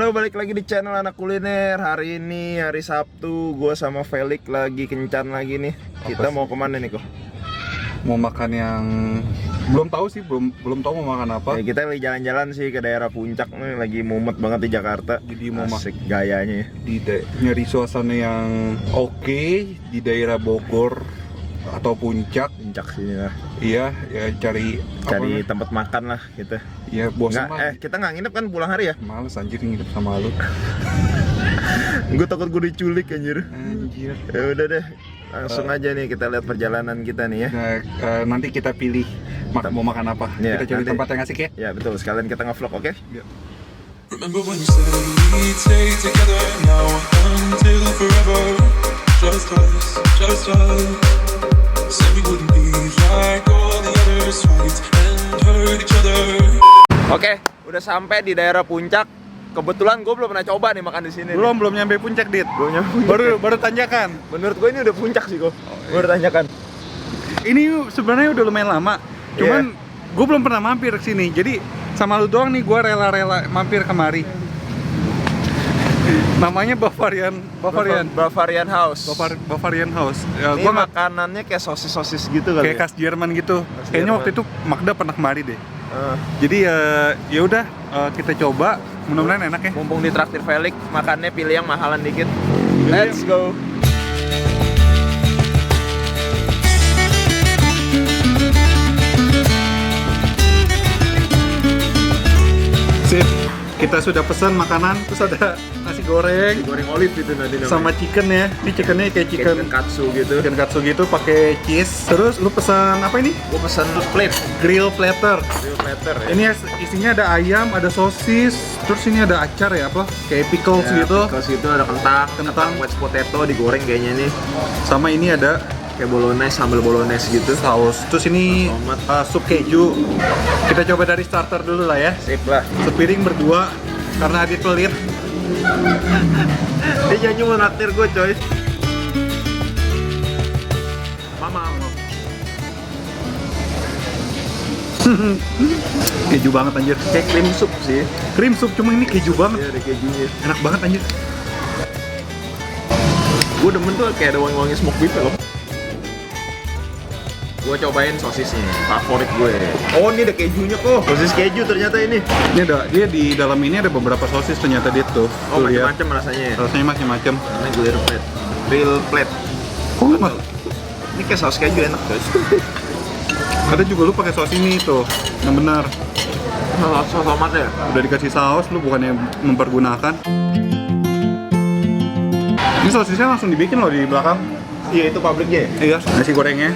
Halo, balik lagi di channel Anak Kuliner. Hari ini hari Sabtu, gue sama Felix lagi kencan lagi nih. Kita mau kemana nih kok? Mau makan yang belum tahu sih, belum tahu mau makan apa. Ya, kita lagi jalan-jalan sih ke daerah Puncak nih, lagi mumet banget di Jakarta. Jadi mau asik gayanya ya. Nyari suasana yang oke di daerah Bogor atau Puncak. Puncak sini lah. Iya, ya cari tempat makan lah kita. Iya, bosan nggak, kita nggak nginep kan pulang hari ya? Males anjir nginep sama lu. Gue takut gue diculik anjir. Anjir. Ya udah deh, langsung aja nih kita lihat perjalanan kita nih ya. Nah, nanti kita pilih mau makan apa. Ya, kita cari nanti tempat yang asik ya. Ya betul, sekalian kita nge-vlog, oke? Ya. Remember when you said we'd stay together now until forever? Just us. Said we wouldn't be like all the others, fight and hurt each other. Oke, udah sampai di daerah Puncak. Kebetulan gue belum pernah coba nih makan di sini. Belum nyampe Puncak, Dit. Belum nyampe Puncak. Baru tanjakan. Menurut gue ini udah Puncak sih kok. Baru tanjakan. Ini sebenarnya udah lumayan lama. Cuman gue belum pernah mampir ke sini. Jadi sama lu doang nih gue rela-rela mampir kemari. Namanya Bavarian House. Bavarian House. Ya, Ini gua makanannya kayak sosis gitu kali. kayak khas Jerman gitu. Kayaknya Jerman. waktu itu Magda pernah kemari deh. Jadi ya udah kita coba. Mudah-mudahan enak ya. Mumpung ditraktir Felix, makannya pilih yang mahalan dikit. Let's go. Sip. Kita sudah pesan makanan, terus ada nasi goreng Goreng olive itu nanti namanya. sama chicken ya. Ini chickennya kayak chicken katsu gitu. chicken katsu gitu pakai cheese. Terus lu pesan apa ini? Gue pesen plate. Grill platter. Grill platter ya. Ini isinya ada ayam, ada sosis, terus ini ada acar ya apa? Kayak pickles gitu. Pickles itu ada kentang wedge potato digoreng kayaknya nih. Sama ini ada Kayak bolognese, sambal bolognese gitu. saus. Terus ini Tomat. sup keju. Kita coba dari starter dulu lah ya. Sip lah. Sepiring berdua karena Adit pelit. Dia janji mau naktir gue coy. Mama. Keju banget anjir. Kayak cream soup sih. Cream soup cuma ini keju banget. Iya ada kejunya. Enak banget anjir. Gue demen tuh kayak ada wangi-wangi smoke beef loh. Gue cobain sosisnya, favorit gue. Oh ini ada kejunya kok, sosis keju ternyata ini. Ini dia di dalam ini ada beberapa sosis ternyata dia tuh. Oh Tuh, lihat. macam-macam rasanya ya. Rasanya macam-macam. Ini grill plate. Kok lu mas? Ini kayak saus keju enak guys. Ada juga lu pakai saus ini tuh, yang benar. Saus tomat ya. Udah dikasih saus, lu bukannya mempergunakan. Ini sosisnya langsung dibikin loh di belakang. Iya itu pabriknya. Iya, nasi gorengnya.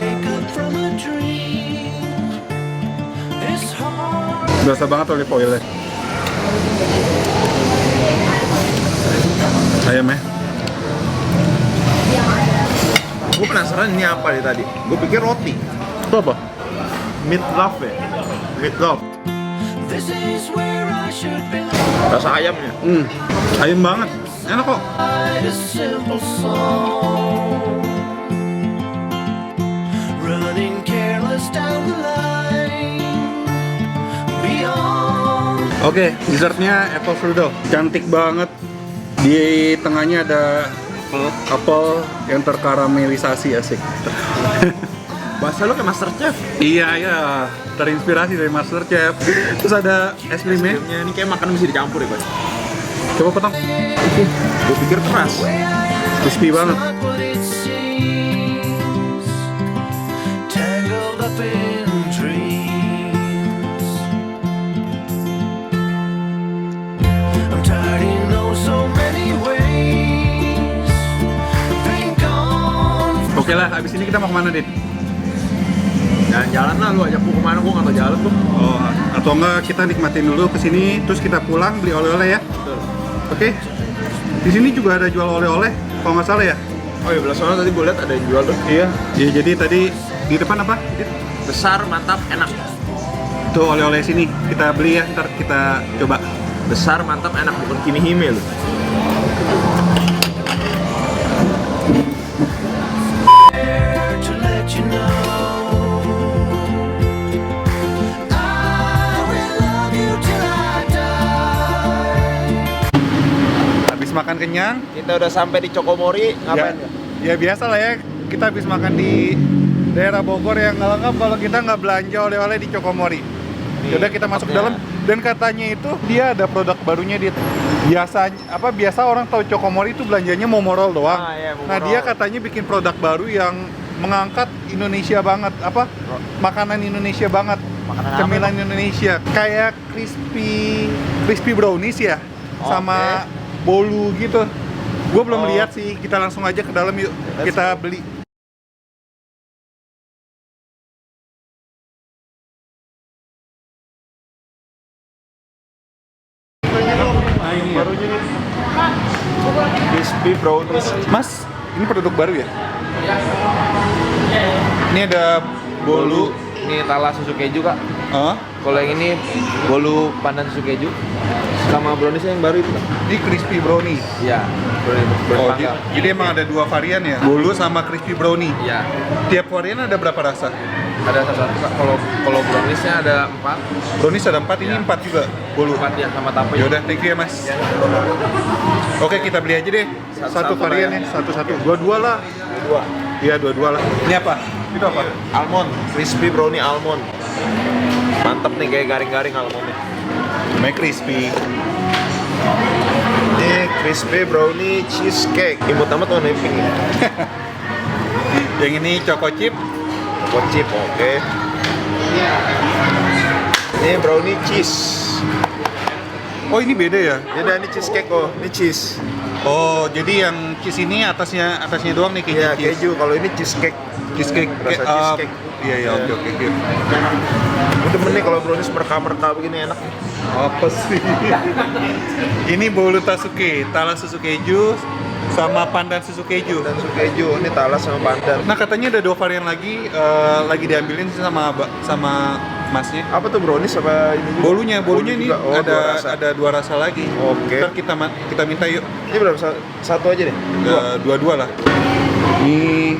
Berasa banget olive oilnya. Ayamnya. Gue penasaran ini apa nih tadi. Gue pikir roti. Itu apa? Meat loaf ya. Meat loaf. Rasa ayamnya. Ayam banget. Enak kok. Oke, dessertnya apple strudel. Cantik banget. Di tengahnya ada apel yang terkaramelisasi, asik. Bahasa lu kayak master chef. Iya, terinspirasi dari MasterChef. Terus ada es krimnya. Ini kayak makan mesti dicampur ya, Pak. Coba potong. Gue pikir keras. Crispy banget. Oke lah, abis ini kita mau kemana, Dit? Jalan-jalan lah, lu ajak gue kemana, gue gak tau jalan tuh. Oh, atau enggak kita nikmatin dulu kesini, terus kita pulang beli oleh-oleh ya? Betul. Oke. Di sini juga ada jual oleh-oleh, kalau nggak salah ya? Oh iya, belah sana tadi gue lihat ada yang jual tuh. Iya. Iya, jadi tadi di depan apa? Dit? Besar, mantap, enak. Tuh oleh-oleh sini, kita beli ya, ntar kita coba. Besar, mantap, enak, bukan Kimi Hime lu. makan kenyang. Kita udah sampai di Chokomori, ngapain ya? Ya biasa lah ya, kita habis makan di daerah Bogor yang nggak lengkap kalau kita nggak belanja oleh-oleh di Chokomori. Yaudah kita masuk ke dalam, dan katanya itu dia ada produk barunya dia. Biasa orang tahu Chokomori itu belanjanya Momorol doang. Iya, Momorol. Nah dia katanya bikin produk baru yang mengangkat Indonesia banget, makanan Indonesia banget, cemilan Indonesia, kayak crispy brownies ya, sama bolu gitu. Gue belum lihat sih, kita langsung aja ke dalam yuk, kita beli. Nah ini ya. Barunya nih. Crispy brownies. Mas, ini produk baru ya? Ini ada bolu. Ini tala susu keju, Kak. Oh, Kalau yang ini bolu pandan susu keju sama browniesnya yang baru itu, Kak. ini crispy brownie. Iya, brownies Oh, panggang. jadi emang ada dua varian ya? Bolu sama crispy brownie. Iya. Tiap varian ada berapa rasa? Ada satu, Kak. Kalau browniesnya ada 4. Brownies ada 4, ini 4 juga. Bolu. 4 ya sama tape. Yaudah, thank you ya mas. Oke, kita beli aja deh. Satu Satu-satu varian lah ya, satu-satu. Dua-dua lah. Dua. Iya, dua-dua lah. Ini apa? Itu apa? Almond, crispy brownie almond. Mantep nih, kayak garing-garing almondnya. Namanya crispy. Ini crispy brownie cheesecake. Imut amat warna pink ya. Yang ini choco chip. Choco chip, oke. Ini brownie cheese. Oh, ini beda ya? Beda, ini cheesecake kok. Ini cheese. Oh, jadi yang cheese ini atasnya doang nih Iya, keju. keju. Kalau ini cheesecake. Cheesecake. Rasa cheesecake. Iya, Iya. oke. Ini temen nih kalau brownies mereka begini enak. Apa sih? Ini bolu tasuke, tala susu keju sama pandan susu keju. Dan susu keju, ini talas sama pandan. Nah katanya ada dua varian lagi diambilin sama masnya. Apa tuh brownies apa ini juga? Bolunya ini juga. Oh, dua rasa. ada dua rasa lagi. Oke. Ntar kita minta yuk. Ini berapa? Satu aja deh. Dua-dua lah. Ini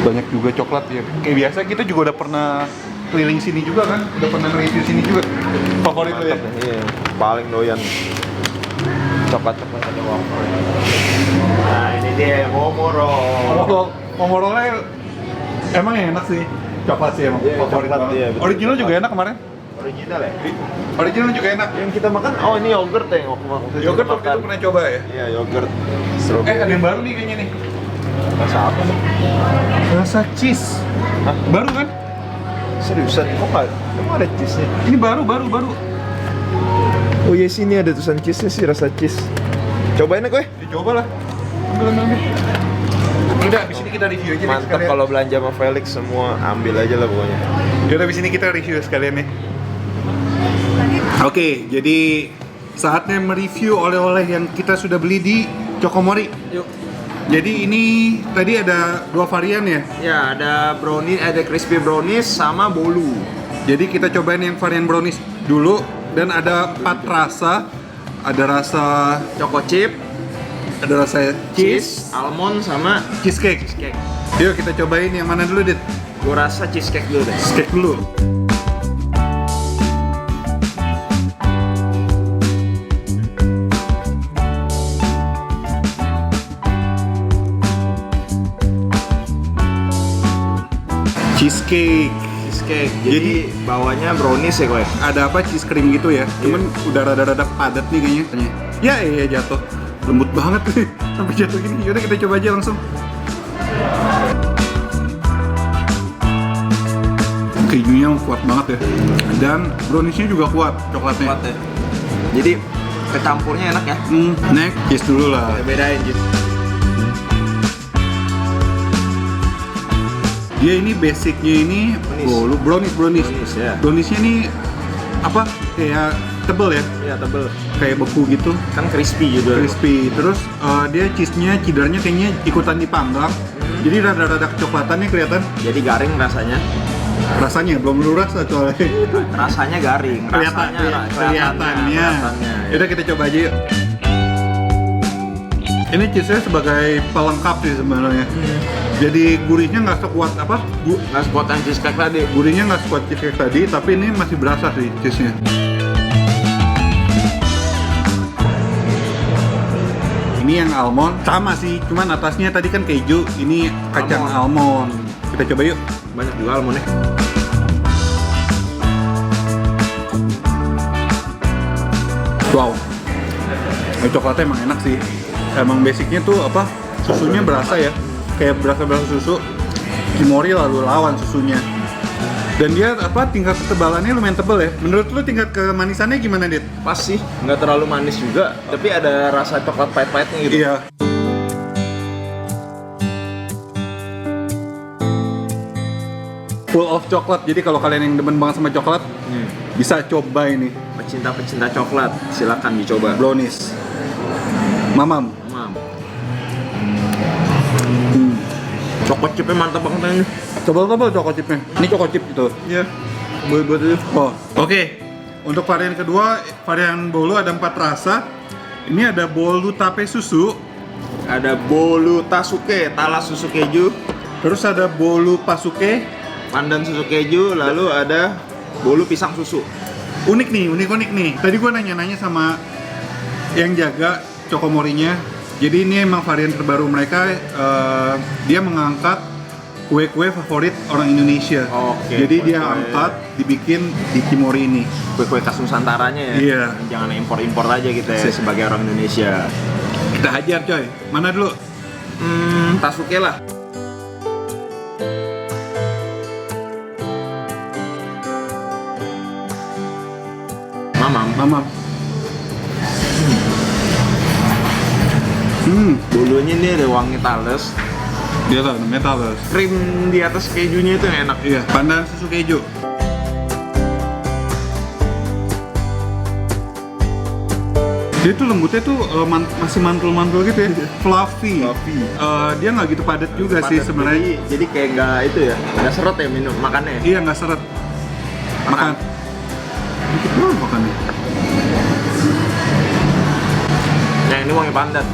banyak juga coklat ya. Kayak biasa kita juga udah pernah keliling sini juga kan, udah pernah nge-review sini juga. Favorit lo ya? Mantap nih, iya. Paling doyan. Coklat-coklat ada wafer. Nah ini dia Momorol. Momorolnya emang enak sih. Coklat sih emang Iya, favorit coklat, banget. iya, betul. Original juga enak kemarin. Original ya? Original juga enak. Yang kita makan, oh ini yogurt ya yang waktu itu Yogurt kita waktu itu pernah coba ya? Iya, yogurt. Ada yang baru nih kayaknya nih. Rasa apa nih? Rasa cheese. Hah? Baru kan? Seriusan? Kok nggak? Emang ada cheese-nya? Ini baru. Oh iya sini ada tulisan cheese-nya sih, rasa cheese. Cobain ya gue. Dicoba lah. Ambil. Udah, abis ini kita review aja deh Mantap sekalian. kalau belanja sama Felix semua ambil aja lah pokoknya. Yaudah, abis ini kita review sekalian nih. Oke, jadi saatnya mereview oleh-oleh yang kita sudah beli di Chokomori. Yuk. Jadi ini tadi ada dua varian ya. Ya ada brownies, ada crispy brownies sama bolu. Jadi kita cobain yang varian brownies dulu, dan ada 4 rasa. Ada rasa Choco chip, ada rasa cheese, almond sama cheesecake. cheesecake. Yuk kita cobain yang mana dulu, Dit? Gue rasa cheesecake dulu deh. Cheesecake dulu. Cheesecake. Cheesecake. Jadi bawahnya brownies ya gue. Ada apa, cheese cream gitu ya? Cuman udah rada-rada padat nih kayaknya. Ya iya jatuh. Lembut banget nih. Sampai jatuh gini. Yaudah kita coba aja langsung. Kejunya kuat banget ya. Dan browniesnya juga kuat, coklatnya. Kuat ya. Jadi kecampurnya enak ya. Next, cheese dulu lah. Kita bedain gitu. Dia ini basicnya ini bolu brownies. Brownies, ya. Browniesnya ini apa? Kayak tebel ya, Iya tebel. kayak beku gitu, Kan crispy juga. crispy. Terus dia cheese-nya, cheddar-nya kayaknya ikutan dipanggang. Jadi rada-rada kecoklatannya kelihatan. Jadi garing rasanya. Rasanya belum lu rasa soalnya. Rasanya garing. Kelihatannya. Yaudah kita coba aja yuk. Ini cheese-nya sebagai pelengkap sih sebenarnya. Jadi gurihnya nggak sekuat apa? Nggak sekuat yang cheesecake tadi. Gurihnya nggak sekuat cheesecake tadi, tapi ini masih berasa sih cheese-nya. ini yang almond sama sih, cuman atasnya tadi kan keju, ini kacang almond. Kita coba yuk. Banyak juga almondnya. Wow, ini coklatnya emang enak sih. Emang basicnya tuh apa? Susunya berasa ya, kayak berasa susu. Kimori lalu lawan susunya. Dan dia apa? Tingkat ketebalannya lumayan tebal ya. Menurut lu tingkat kemanisannya gimana, Dit? Pas sih, nggak terlalu manis juga, tapi ada rasa coklat pahit-pahitnya gitu. Iya. Full of coklat. Jadi kalau kalian yang demen banget sama coklat, bisa coba ini. Pecinta-pecinta coklat, silakan dicoba. Brownies. Mamam. Coklat chipnya mantap banget ini. Coba choco chipnya. Ini choco chip gitu. Iya. Buat itu. Oh, oke. Untuk varian kedua, varian bolu ada 4 rasa. Ini ada bolu tape susu, Ada bolu tasuke, talas susu keju, terus ada bolu pasuke. pandan susu keju, lalu ada bolu pisang susu. Unik nih. Tadi gua nanya-nanya sama yang jaga Chokomorinya. Jadi ini emang varian terbaru mereka. Dia mengangkat kue-kue favorit orang Indonesia. Oke, Jadi dia kue-kue. angkat, dibikin di Kimori ini. Kue-kue khas Nusantaranya ya. Iya. Jangan impor-impor aja kita ya, sebagai orang Indonesia. Kita hajar coy. Mana dulu? Tasuke lah. Mama. Bolunya ini ada wangi tales. Dia lah metaverse. Krim di atas kejunya itu yang enak. Iya, pandan susu keju. Dia tuh lembutnya tuh masih mantul-mantul gitu ya, fluffy. Dia nggak gitu padat juga sih Padat. sebenarnya. Jadi kayak nggak itu ya, nggak seret ya minum makannya. Iya nggak seret. Makan. Dikit doang makannya. Yang ini wangi pandan.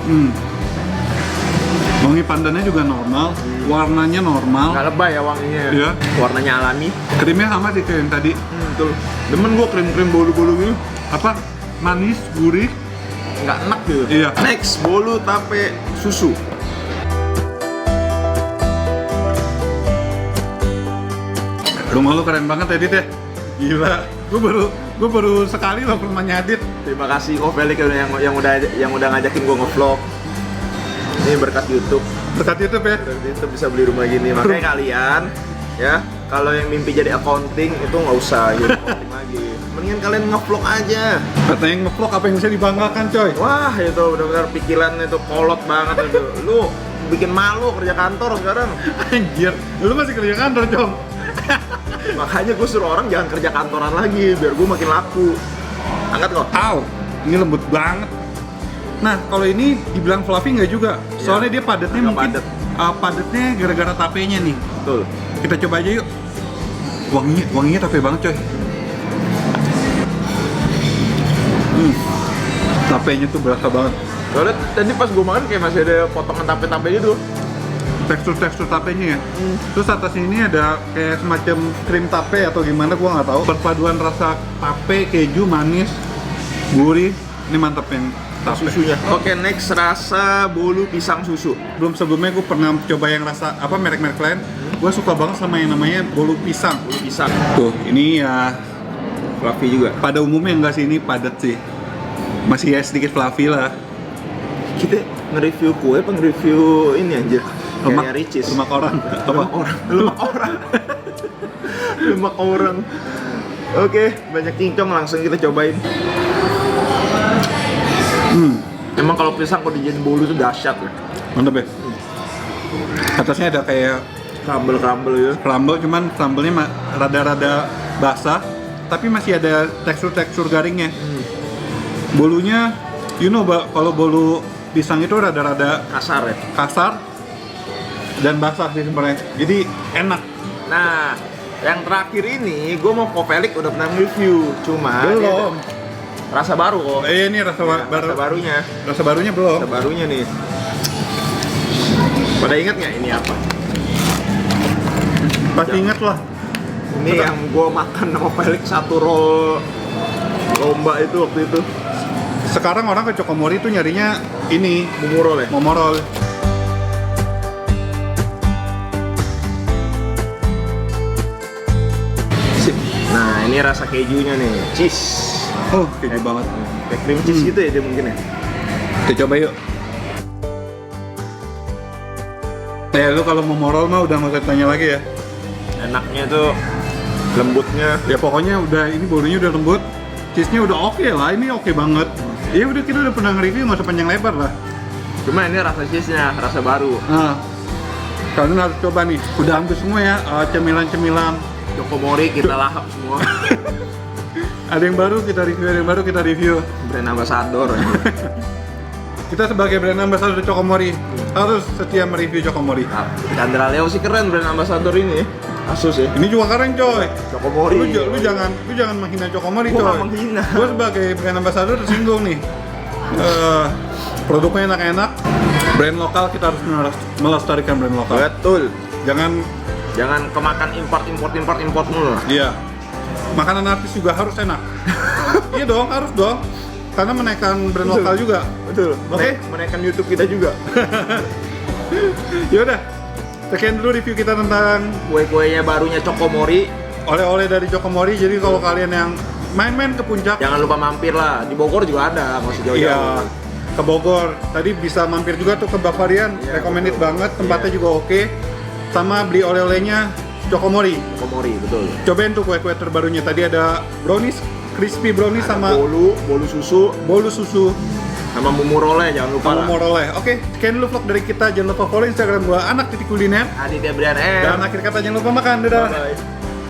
Wangi pandannya juga normal, warnanya normal. Nggak lebay ya wanginya. Iya. Warnanya alami. Krimnya sama sih kayak yang tadi. Betul. Demen gua krim-krim bolu-bolu gitu. Apa? Manis, gurih. Nggak enak gitu. Iya. Next, bolu tape susu. Rumah lu keren banget Edit ya. Gila. Gue baru sekali loh ke rumahnya Adit. Terima kasih Felix yang udah ngajakin gua ngevlog. Ini berkat YouTube. Berkat YouTube ya. Berkat YouTube bisa beli rumah gini. Makanya kalian ya, kalau yang mimpi jadi accounting itu nggak usah jadi accounting lagi. Mendingan kalian ngevlog aja. Katanya ngevlog apa yang bisa dibanggakan coy. Wah, itu benar-benar pikiran itu kolot banget itu. Lu bikin malu kerja kantor sekarang. Anjir, lu masih kerja kantor Jom. Makanya gue suruh orang jangan kerja kantoran lagi biar gue makin laku. Angkat kok. Aw, ini lembut banget. Nah, kalau ini dibilang fluffy nggak juga. Soalnya dia padatnya agak mungkin padat. padatnya gara-gara tapenya nih. Betul. Kita coba aja yuk. Wanginya tape banget coy. Tapenya tuh berasa banget. Soalnya tadi pas gue makan kayak masih ada potongan tape-tape gitu. Tekstur tapenya ya. Terus atas ini ada kayak semacam krim tape atau gimana gua nggak tahu. Perpaduan rasa tape, keju, manis, gurih. Ini mantap yang tape. Susunya. Oke, next rasa bolu pisang susu. Belum sebelumnya gue pernah coba yang rasa apa merek-merek lain. Gue suka banget sama yang namanya bolu pisang. Bolu pisang. Tuh, ini ya Fluffy juga. pada umumnya enggak sih, ini padat sih. Masih ya sedikit fluffy lah. Kita nge-review kue apa nge-review ini anjir? Kayak Ricis. Lemak orang. Lemak orang. Lemak orang. Oke, banyak cincong langsung kita cobain. Emang kalau pisang kalau dijadiin bolu itu dahsyat ya. Mantap ya. Atasnya ada kayak Crumble ya. crumble, cuman crumble-nya rada-rada basah, tapi masih ada tekstur garingnya. Bolunya, kalau bolu pisang itu rada-rada Kasar ya. kasar dan basah sih sebenarnya. Jadi enak. Nah, yang terakhir ini gue mau Felix udah pernah review, cuma Belum. Rasa baru kok. Ini rasa Ya, baru. Rasa barunya. Rasa barunya belum. Rasa barunya nih. Pada ingat nggak ini apa? Pasti inget lah. Ini yang gue makan sama Felix satu roll lomba itu waktu itu. Sekarang orang ke Chokomori tuh nyarinya ini, Mumurol ya. momorol. Sip. Nah, ini rasa kejunya nih, cheese. Oh, keju banget. Kayak cream cheese gitu ya dia mungkin ya. Kita coba yuk. Lu kalau momorol mah udah nggak usah tanya lagi ya. Enaknya tuh lembutnya. Ya pokoknya udah, ini bolunya udah lembut, cheese-nya udah oke lah, ini oke banget. Ya udah, kita udah pernah nge-review, nggak usah panjang lebar lah. Cuma ini rasa cheese-nya, rasa baru. Nah, kalian harus coba nih. Udah hampir semua ya, cemilan-cemilan. Chokomori kita lahap semua. Ada yang baru kita review, ada yang baru kita review. Brand ambassador. Kita sebagai brand ambassador Chokomori harus setia mereview Chokomori. Nah, Chandra Leo sih keren brand ambassador ini. Asus ya. Ini juga keren coy. Chokomori. Lu jangan menghina Chokomori Gua coy. nggak menghina. Gue sebagai brand ambassador tersinggung nih. Produknya enak-enak. Brand lokal kita harus melestarikan brand lokal. Betul. Jangan kemakan import mulu. iya. Makanan artis juga harus enak. Iya dong, harus dong. Karena menaikkan brand Betul. lokal juga. Betul. Oke. Menaikkan YouTube kita juga. Yaudah, sekian dulu review kita tentang Kue-kuenya barunya Chokomori. oleh-oleh dari Chokomori. Jadi kalau kalian yang main-main ke puncak, Jangan lupa mampir lah. Di Bogor juga ada, masih jauh-jauh. iya, ke Bogor. Tadi bisa mampir juga tuh ke Bavarian, Iya, recommended betul. banget, tempatnya Iya. juga oke. Sama beli oleh-olehnya Chokomori. Chokomori, betul. Cobain tuh kue-kue terbarunya. Tadi ada brownies, crispy brownies Ada sama bolu susu, bolu susu, sama mumurole jangan lupa sama lah. moroleh. Oke, sekian dulu vlog dari kita. Jangan lupa follow Instagram gua anak.kuliner. Aditya Brian M. Dan akhir kata jangan lupa makan. Dadah. Bye-bye.